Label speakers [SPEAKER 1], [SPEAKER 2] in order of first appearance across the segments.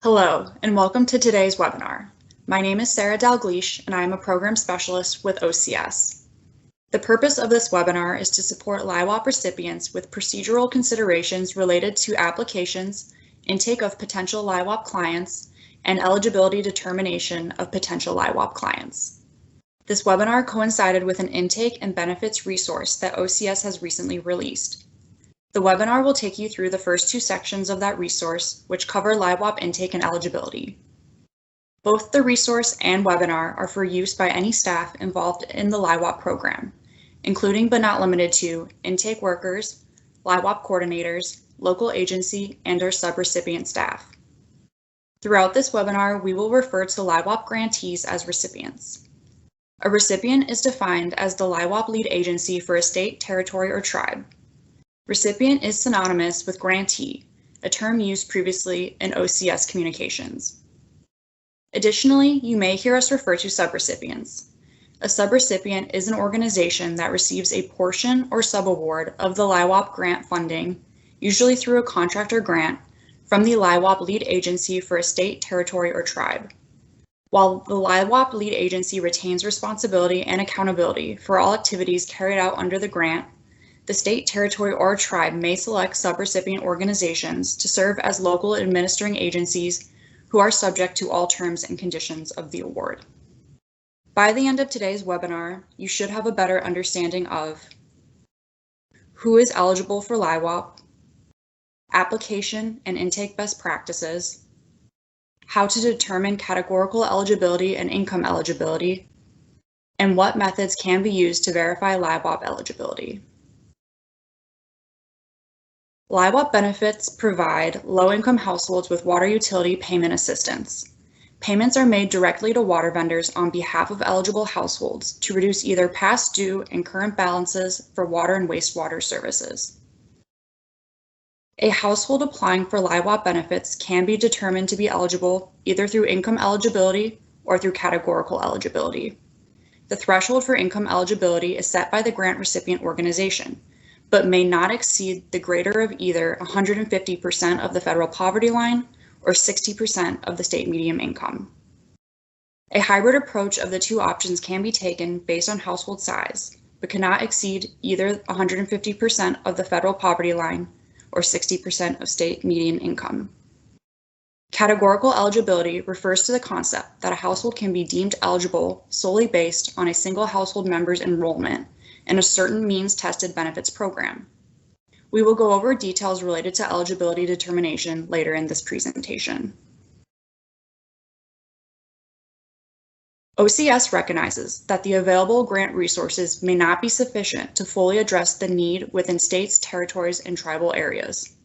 [SPEAKER 1] Hello, and welcome to today's webinar. My name is Sarah Dalgleish, and I am a program specialist with OCS. The purpose of this webinar is to support LIHWAP recipients with procedural considerations related to applications, intake of potential LIHWAP clients, and eligibility determination of potential LIHWAP clients. This webinar coincided with an intake and benefits resource that OCS has recently released. The webinar will take you through the first two sections of that resource, which cover LIHWAP intake and eligibility. Both the resource and webinar are for use by any staff involved in the LIHWAP program, including but not limited to intake workers, LIHWAP coordinators, local agency, and or subrecipient staff. Throughout this webinar, we will refer to LIHWAP grantees as recipients. A recipient is defined as the LIHWAP lead agency for a state, territory, or tribe. Recipient is synonymous with grantee, a term used previously in OCS communications. Additionally, you may hear us refer to subrecipients. A subrecipient is an organization that receives a portion or subaward of the LIHWAP grant funding, usually through a contract or grant, from the LIHWAP lead agency for a state, territory, or tribe. While the LIHWAP lead agency retains responsibility and accountability for all activities carried out under the grant, the state, territory, or tribe may select subrecipient organizations to serve as local administering agencies who are subject to all terms and conditions of the award. By the end of today's webinar, you should have a better understanding of who is eligible for LIHWAP, application and intake best practices, how to determine categorical eligibility and income eligibility, and what methods can be used to verify LIHWAP eligibility. LIHWAP benefits provide low-income households with water utility payment assistance. Payments are made directly to water vendors on behalf of eligible households to reduce either past due and current balances for water and wastewater services. A household applying for LIHWAP benefits can be determined to be eligible either through income eligibility or through categorical eligibility. The threshold for income eligibility is set by the grant recipient organization, but may not exceed the greater of either 150% of the federal poverty line or 60% of the state median income. A hybrid approach of the two options can be taken based on household size, but cannot exceed either 150% of the federal poverty line or 60% of state median income. Categorical eligibility refers to the concept that a household can be deemed eligible solely based on a single household member's enrollment in a certain means-tested benefits program. We will go over details related to eligibility determination later in this presentation. OCS recognizes that the available grant resources may not be sufficient to fully address the need within states, territories, and tribal areas.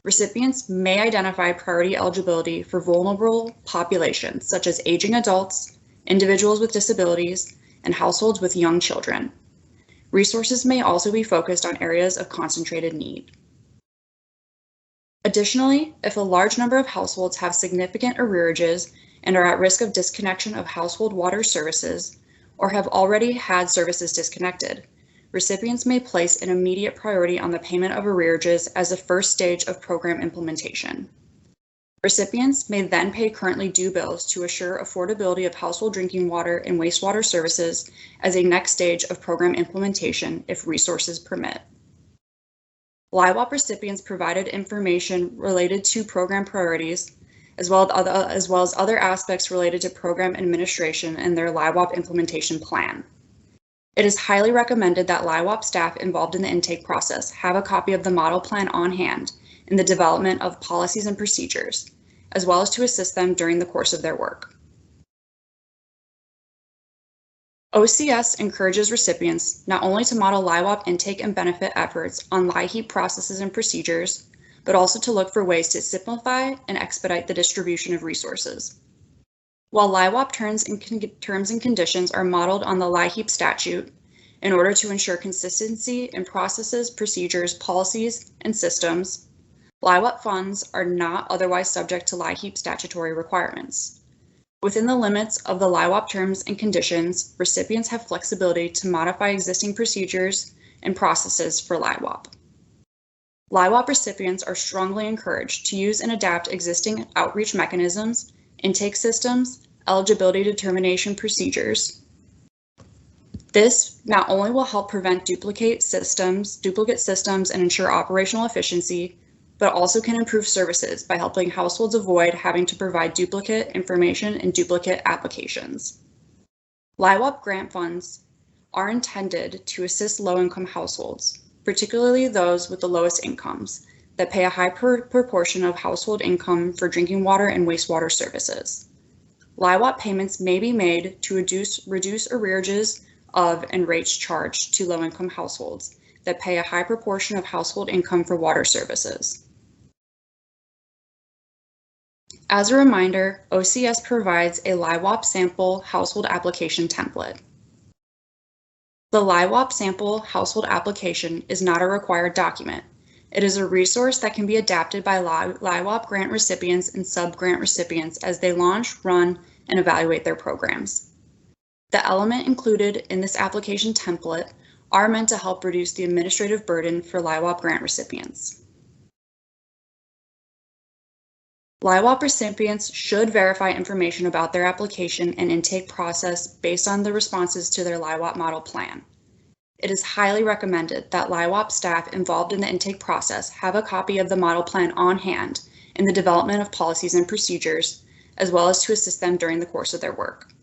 [SPEAKER 1] Recipients may identify priority eligibility for vulnerable populations such as aging adults, individuals with disabilities, and households with young children. Resources may also be focused on areas of concentrated need. Additionally, if a large number of households have significant arrearages and are at risk of disconnection of household water services or have already had services disconnected, recipients may place an immediate priority on the payment of arrearages as a first stage of program implementation. Recipients may then pay currently due bills to assure affordability of household drinking water and wastewater services as a next stage of program implementation if resources permit. LIHWAP recipients provided information related to program priorities, as well as other aspects related to program administration and their LIHWAP implementation plan. It is highly recommended that LIHWAP staff involved in the intake process have a copy of the model plan on hand in the development of policies and procedures, as well as to assist them during the course of their work. OCS encourages recipients not only to model LIHWAP intake and benefit efforts on LIHEAP processes and procedures, but also to look for ways to simplify and expedite the distribution of resources. While LIHWAP terms and conditions are modeled on the LIHEAP statute in order to ensure consistency in processes, procedures, policies, and systems, LIHWAP funds are not otherwise subject to LIHEAP statutory requirements. Within the limits of the LIHWAP terms and conditions, recipients have flexibility to modify existing procedures and processes for LIHWAP. LIHWAP recipients are strongly encouraged to use and adapt existing outreach mechanisms, intake systems, eligibility determination procedures. This not only will help prevent duplicate systems and ensure operational efficiency, but also can improve services by helping households avoid having to provide duplicate information and duplicate applications. LIHWAP grant funds are intended to assist low-income households, particularly those with the lowest incomes, that pay a high proportion of household income for drinking water and wastewater services. LIHWAP payments may be made to reduce arrearages of and rates charged to low-income households that pay a high proportion of household income for water services. As a reminder, OCS provides a LIHWAP sample household application template. The LIHWAP sample household application is not a required document. It is a resource that can be adapted by LIHWAP grant recipients and sub-grant recipients as they launch, run, and evaluate their programs. The elements included in this application template are meant to help reduce the administrative burden for LIHWAP grant recipients. LIHWAP recipients should verify information about their application and intake process based on the responses to their LIHWAP model plan. It is highly recommended that LIHWAP staff involved in the intake process have a copy of the model plan on hand in the development of policies and procedures, as well as to assist them during the course of their work.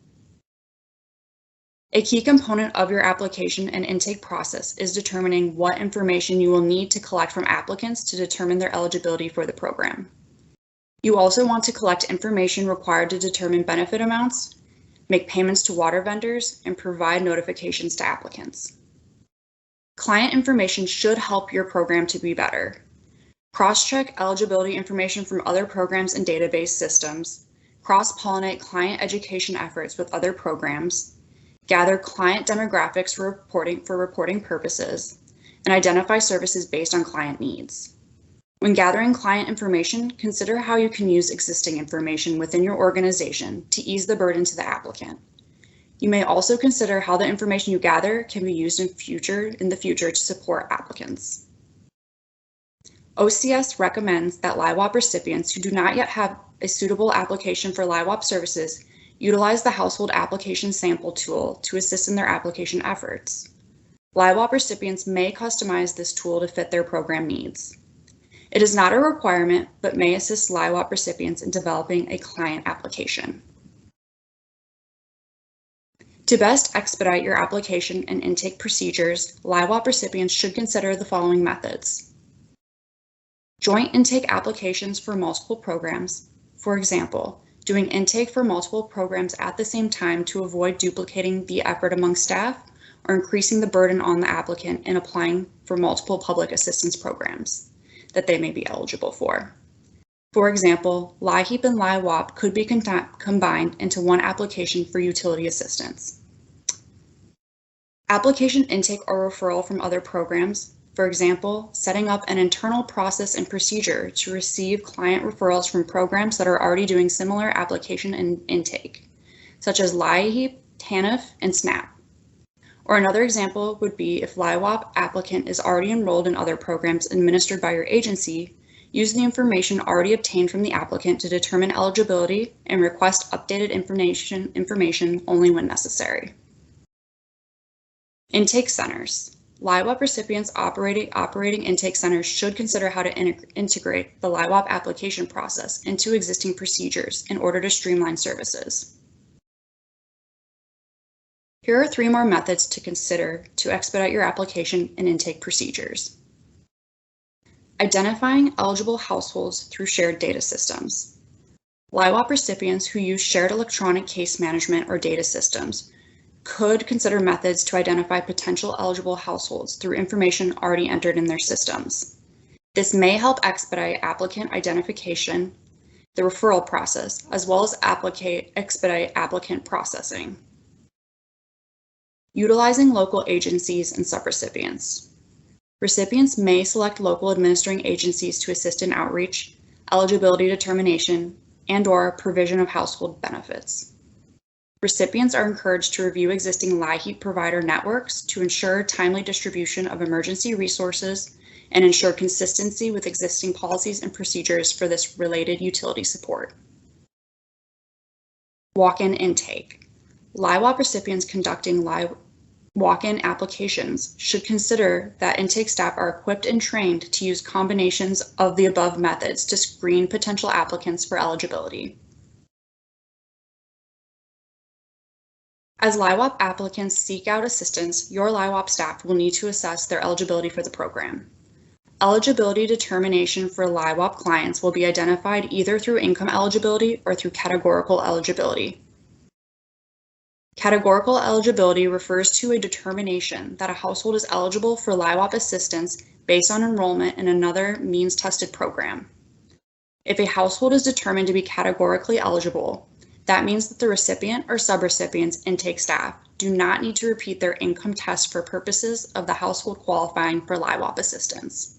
[SPEAKER 1] A key component of your application and intake process is determining what information you will need to collect from applicants to determine their eligibility for the program. You also want to collect information required to determine benefit amounts, make payments to water vendors, and provide notifications to applicants. Client information should help your program to be better. Cross-check eligibility information from other programs and database systems, cross-pollinate client education efforts with other programs, gather client demographics for reporting purposes, and identify services based on client needs. When gathering client information, consider how you can use existing information within your organization to ease the burden to the applicant. You may also consider how the information you gather can be used in the future to support applicants. OCS recommends that LIHWAP recipients who do not yet have a suitable application for LIHWAP services utilize the household application sample tool to assist in their application efforts. LIHWAP recipients may customize this tool to fit their program needs. It is not a requirement, but may assist LIHWAP recipients in developing a client application. To best expedite your application and intake procedures, LIHWAP recipients should consider the following methods. Joint intake applications for multiple programs, for example, doing intake for multiple programs at the same time to avoid duplicating the effort among staff or increasing the burden on the applicant in applying for multiple public assistance programs that they may be eligible for. For example, LIHEAP and LIHWAP could be combined into one application for utility assistance. Application intake or referral from other programs, for example, setting up an internal process and procedure to receive client referrals from programs that are already doing similar application and intake, such as LIHEAP, TANF, and SNAP. Or another example would be if LIHWAP applicant is already enrolled in other programs administered by your agency, use the information already obtained from the applicant to determine eligibility and request updated information only when necessary. Intake centers. LIHWAP recipients operating intake centers should consider how to integrate the LIHWAP application process into existing procedures in order to streamline services. Here are 3 more methods to consider to expedite your application and intake procedures. Identifying eligible households through shared data systems. LIHWAP recipients who use shared electronic case management or data systems could consider methods to identify potential eligible households through information already entered in their systems. This may help expedite applicant identification, the referral process, as well as expedite applicant processing. Utilizing local agencies and subrecipients. Recipients may select local administering agencies to assist in outreach, eligibility determination, and/or provision of household benefits. Recipients are encouraged to review existing LIHEAP provider networks to ensure timely distribution of emergency resources and ensure consistency with existing policies and procedures for this related utility support. Walk-in intake. LIHWAP recipients conducting walk-in applications should consider that intake staff are equipped and trained to use combinations of the above methods to screen potential applicants for eligibility. As LIHWAP applicants seek out assistance, your LIHWAP staff will need to assess their eligibility for the program. Eligibility determination for LIHWAP clients will be identified either through income eligibility or through categorical eligibility. Categorical eligibility refers to a determination that a household is eligible for LIHWAP assistance based on enrollment in another means-tested program. If a household is determined to be categorically eligible, that means that the recipient or subrecipient's intake staff do not need to repeat their income test for purposes of the household qualifying for LIHWAP assistance.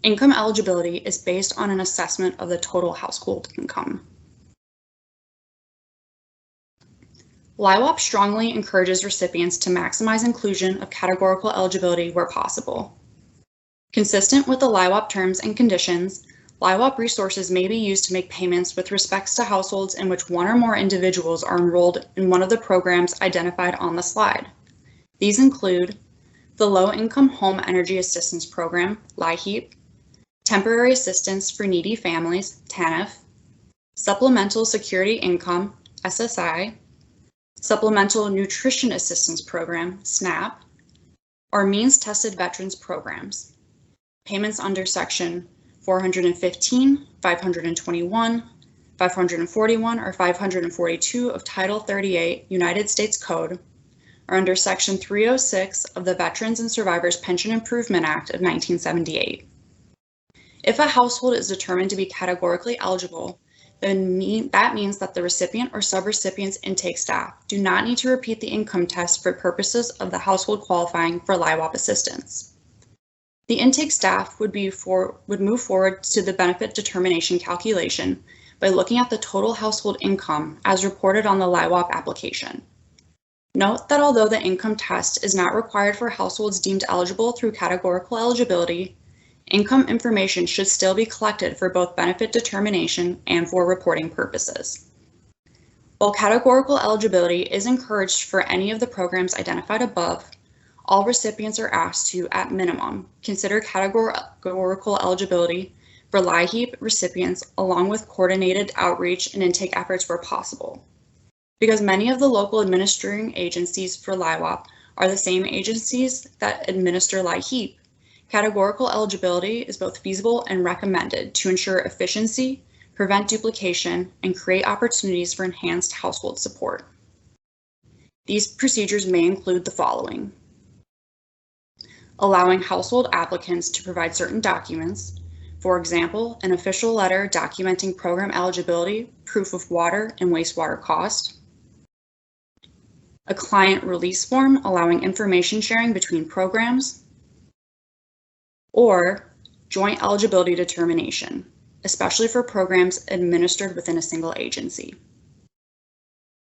[SPEAKER 1] Income eligibility is based on an assessment of the total household income. LIHWAP strongly encourages recipients to maximize inclusion of categorical eligibility where possible. Consistent with the LIHWAP terms and conditions, LIHWAP resources may be used to make payments with respect to households in which one or more individuals are enrolled in one of the programs identified on the slide. These include the Low-Income Home Energy Assistance Program, LIHEAP, Temporary Assistance for Needy Families, TANF, Supplemental Security Income, SSI, Supplemental Nutrition Assistance Program, SNAP, or Means-Tested Veterans Programs. Payments under Section 415, 521, 541, or 542 of Title 38 United States Code are under Section 306 of the Veterans and Survivors Pension Improvement Act of 1978. If a household is determined to be categorically eligible, then that means that the recipient or subrecipient's intake staff do not need to repeat the income test for purposes of the household qualifying for LIHWAP assistance. The intake staff would move forward to the benefit determination calculation by looking at the total household income as reported on the LIHWAP application. Note that although the income test is not required for households deemed eligible through categorical eligibility, income information should still be collected for both benefit determination and for reporting purposes. While categorical eligibility is encouraged for any of the programs identified above, all recipients are asked to, at minimum, consider categorical eligibility for LIHEAP recipients along with coordinated outreach and intake efforts where possible. Because many of the local administering agencies for LIHWAP are the same agencies that administer LIHEAP, categorical eligibility is both feasible and recommended to ensure efficiency, prevent duplication, and create opportunities for enhanced household support. These procedures may include the following: allowing household applicants to provide certain documents, for example, an official letter documenting program eligibility, proof of water and wastewater cost, a client release form allowing information sharing between programs, or joint eligibility determination, especially for programs administered within a single agency.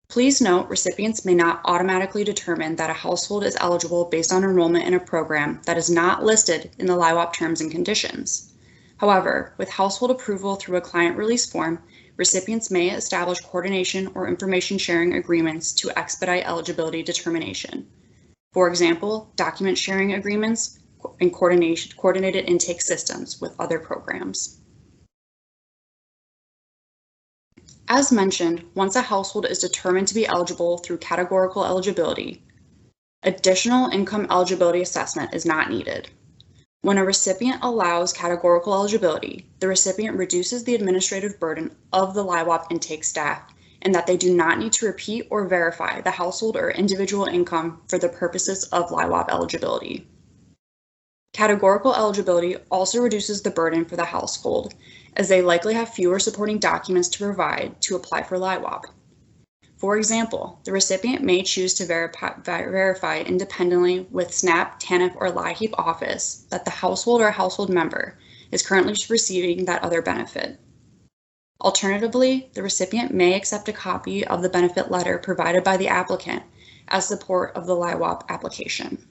[SPEAKER 1] Please note, recipients may not automatically determine that a household is eligible based on enrollment in a program that is not listed in the LIHWAP terms and conditions. However, with household approval through a client release form, recipients may establish coordination or information sharing agreements to expedite eligibility determination. For example, document sharing agreements and coordinated intake systems with other programs. As mentioned, once a household is determined to be eligible through categorical eligibility, additional income eligibility assessment is not needed. When a recipient allows categorical eligibility, the recipient reduces the administrative burden of the LIHWAP intake staff and that they do not need to repeat or verify the household or individual income for the purposes of LIHWAP eligibility. Categorical eligibility also reduces the burden for the household, as they likely have fewer supporting documents to provide to apply for LIHWAP. For example, the recipient may choose to verify independently with SNAP, TANF, or LIHEAP office that the household or household member is currently receiving that other benefit. Alternatively, the recipient may accept a copy of the benefit letter provided by the applicant as support of the LIHWAP application.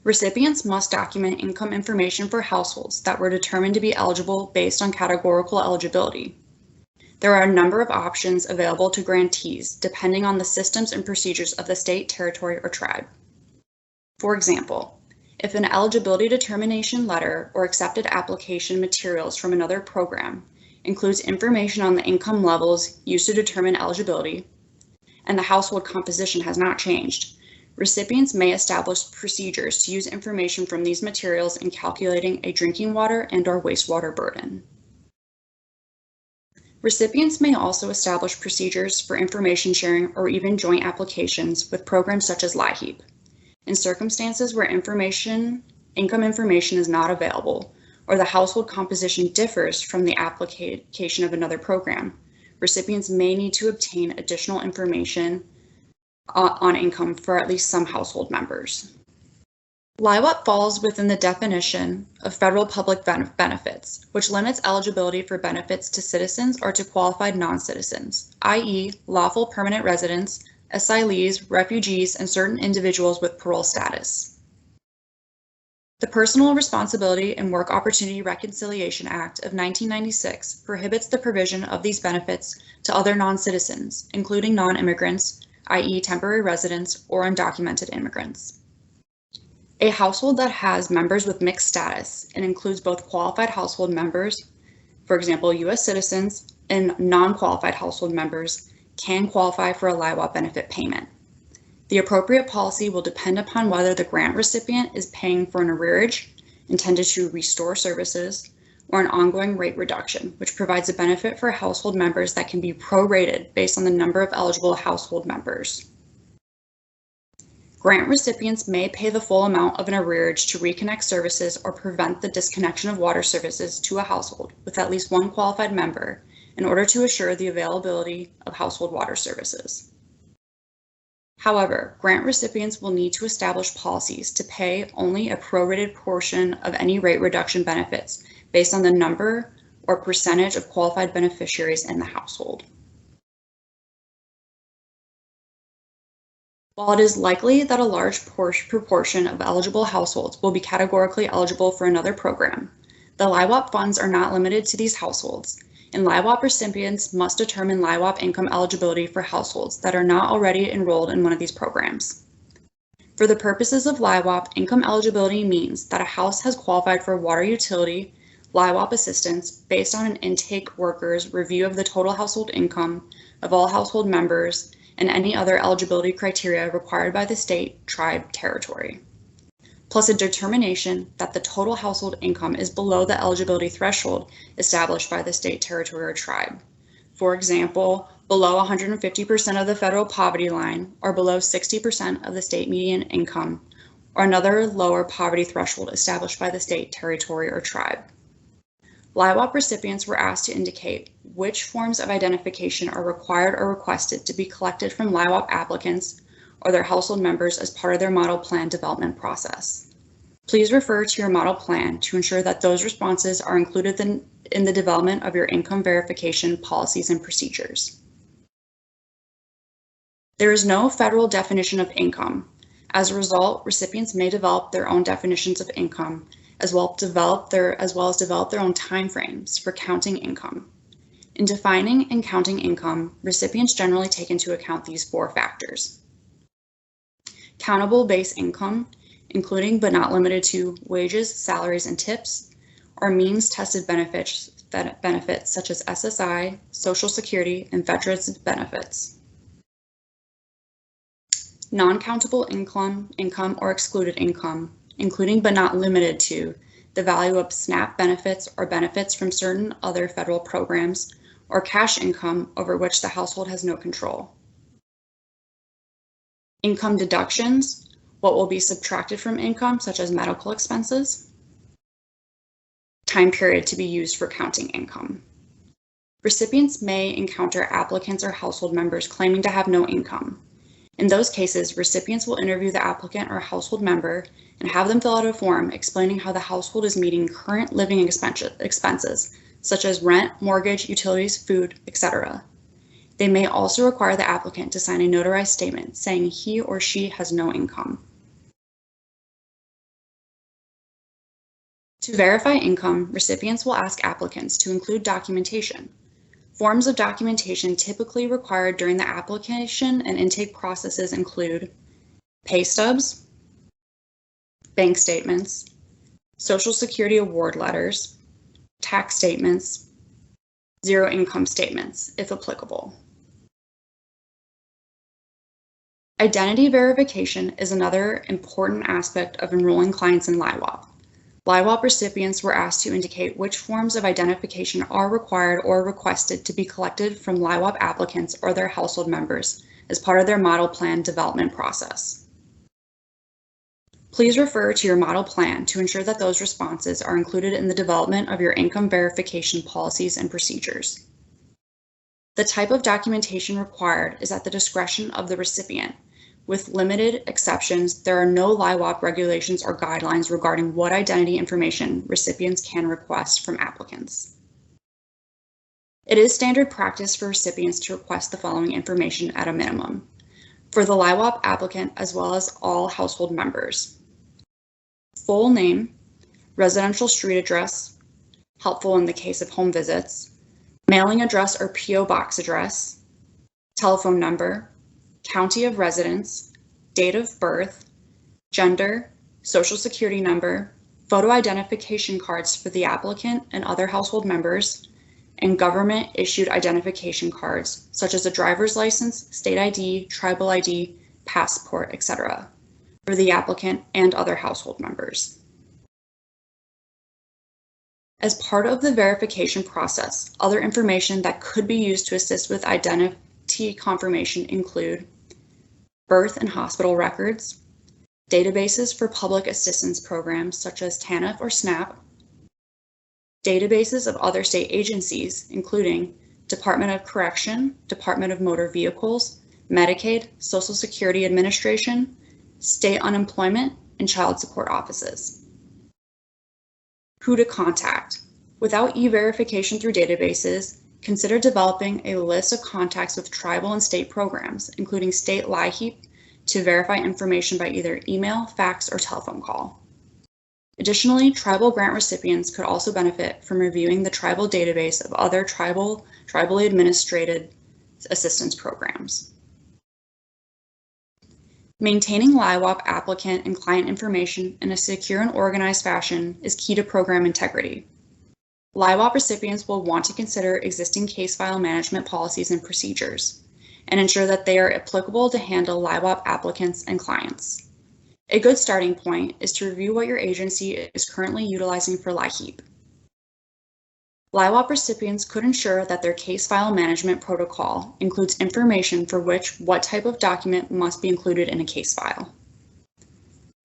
[SPEAKER 1] Recipients must document income information for households that were determined to be eligible based on categorical eligibility. There are a number of options available to grantees depending on the systems and procedures of the state, territory, or tribe. For example, if an eligibility determination letter or accepted application materials from another program includes information on the income levels used to determine eligibility, and the household composition has not changed, recipients may establish procedures to use information from these materials in calculating a drinking water and/or wastewater burden. Recipients may also establish procedures for information sharing or even joint applications with programs such as LIHWAP. In circumstances where income information is not available, or the household composition differs from the application of another program, recipients may need to obtain additional information on income for at least some household members. LIHWAP falls within the definition of federal public benefits, which limits eligibility for benefits to citizens or to qualified non-citizens, i.e. lawful permanent residents, asylees, refugees, and certain individuals with parole status. The Personal Responsibility and Work Opportunity Reconciliation Act of 1996 prohibits the provision of these benefits to other non-citizens, including non-immigrants, i.e. temporary residents or undocumented immigrants. A household that has members with mixed status and includes both qualified household members, for example, U.S. citizens, and non-qualified household members can qualify for a LIHWAP benefit payment. The appropriate policy will depend upon whether the grant recipient is paying for an arrearage intended to restore services or an ongoing rate reduction, which provides a benefit for household members that can be prorated based on the number of eligible household members. Grant recipients may pay the full amount of an arrearage to reconnect services or prevent the disconnection of water services to a household with at least one qualified member in order to assure the availability of household water services. However, grant recipients will need to establish policies to pay only a prorated portion of any rate reduction benefits based on the number or percentage of qualified beneficiaries in the household. While it is likely that a large proportion of eligible households will be categorically eligible for another program, the LIHWAP funds are not limited to these households, and LIHWAP recipients must determine LIHWAP income eligibility for households that are not already enrolled in one of these programs. For the purposes of LIHWAP, income eligibility means that a house has qualified for water utility LIHWAP assistance based on an intake worker's review of the total household income of all household members and any other eligibility criteria required by the state, tribe, territory, plus a determination that the total household income is below the eligibility threshold established by the state, territory, or tribe. For example, below 150% of the federal poverty line or below 60% of the state median income, or another lower poverty threshold established by the state, territory, or tribe. LIHWAP recipients were asked to indicate which forms of identification are required or requested to be collected from LIHWAP applicants or their household members as part of their model plan development process. Please refer to your model plan to ensure that those responses are included in the development of your income verification policies and procedures. There is no federal definition of income. As a result, recipients may develop their own definitions of income as well as develop their own timeframes for counting income. In defining and counting income, recipients generally take into account these 4 factors. Countable base income, including but not limited to wages, salaries, and tips, or means tested benefits such as SSI, Social Security, and Veterans benefits. Non-countable income or excluded income, including but not limited to the value of SNAP benefits or benefits from certain other federal programs, or cash income over which the household has no control. Income deductions, what will be subtracted from income, such as medical expenses. Time period to be used for counting income. Recipients may encounter applicants or household members claiming to have no income. In those cases, recipients will interview the applicant or household member and have them fill out a form explaining how the household is meeting current living expenses, such as rent, mortgage, utilities, food, etc. They may also require the applicant to sign a notarized statement saying he or she has no income. To verify income, recipients will ask applicants to include documentation. Forms of documentation typically required during the application and intake processes include pay stubs, bank statements, Social Security award letters, tax statements, zero income statements, if applicable. Identity verification is another important aspect of enrolling clients in LIHWAP. LIHWAP recipients were asked to indicate which forms of identification are required or requested to be collected from LIHWAP applicants or their household members as part of their model plan development process. Please refer to your model plan to ensure that those responses are included in the development of your income verification policies and procedures. The type of documentation required is at the discretion of the recipient. With limited exceptions, there are no LIHWAP regulations or guidelines regarding what identity information recipients can request from applicants. It is standard practice for recipients to request the following information at a minimum for the LIHWAP applicant as well as all household members: full name, residential street address, helpful in the case of home visits, mailing address or P.O. box address, telephone number, county of residence, date of birth, gender, Social Security number, photo identification cards for the applicant and other household members, and government-issued identification cards, such as a driver's license, state ID, tribal ID, passport, etc., for the applicant and other household members. As part of the verification process, other information that could be used to assist with identity confirmation include birth and hospital records, databases for public assistance programs such as TANF or SNAP, databases of other state agencies, including Department of Correction, Department of Motor Vehicles, Medicaid, Social Security Administration, state unemployment, and child support offices. Who to contact. Without e-verification through databases, consider developing a list of contacts with tribal and state programs, including state LIHWAP, to verify information by either email, fax, or telephone call. Additionally, tribal grant recipients could also benefit from reviewing the tribal database of other tribally administered assistance programs. Maintaining LIHWAP applicant and client information in a secure and organized fashion is key to program integrity. LIHWAP recipients will want to consider existing case file management policies and procedures and ensure that they are applicable to handle LIHWAP applicants and clients. A good starting point is to review what your agency is currently utilizing for LIHWAP. LIHWAP recipients could ensure that their case file management protocol includes information for what type of document must be included in a case file.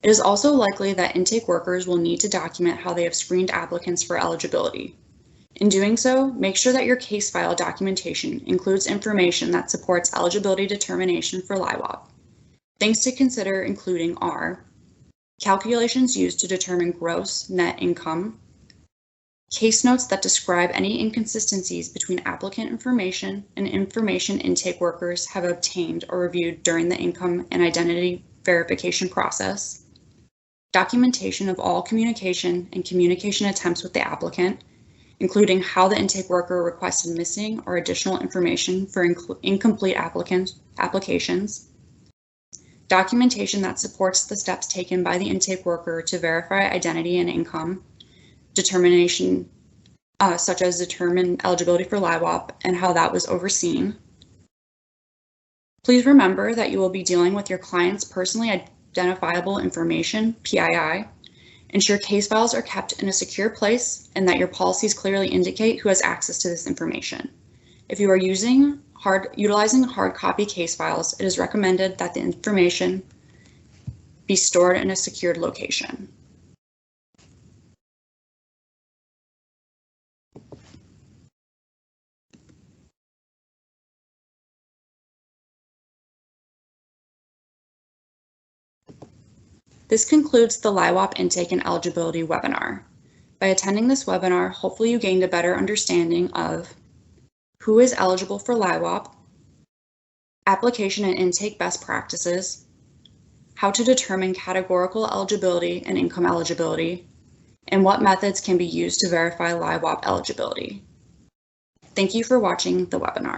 [SPEAKER 1] It is also likely that intake workers will need to document how they have screened applicants for eligibility. In doing so, make sure that your case file documentation includes information that supports eligibility determination for LIHWAP. Things to consider including are calculations used to determine gross net income, case notes that describe any inconsistencies between applicant information and information intake workers have obtained or reviewed during the income and identity verification process, documentation of all communication and communication attempts with the applicant, including how the intake worker requested missing or additional information for incomplete applications, documentation that supports the steps taken by the intake worker to verify identity and income, determination such as determine eligibility for LIHWAP and how that was overseen. Please remember that you will be dealing with your client's personally identifiable information, PII. Ensure case files are kept in a secure place and that your policies clearly indicate who has access to this information. If you are utilizing hard copy case files, it is recommended that the information be stored in a secured location. This concludes the LIHWAP Intake and Eligibility webinar. By attending this webinar, hopefully you gained a better understanding of who is eligible for LIHWAP, application and intake best practices, how to determine categorical eligibility and income eligibility, and what methods can be used to verify LIHWAP eligibility. Thank you for watching the webinar.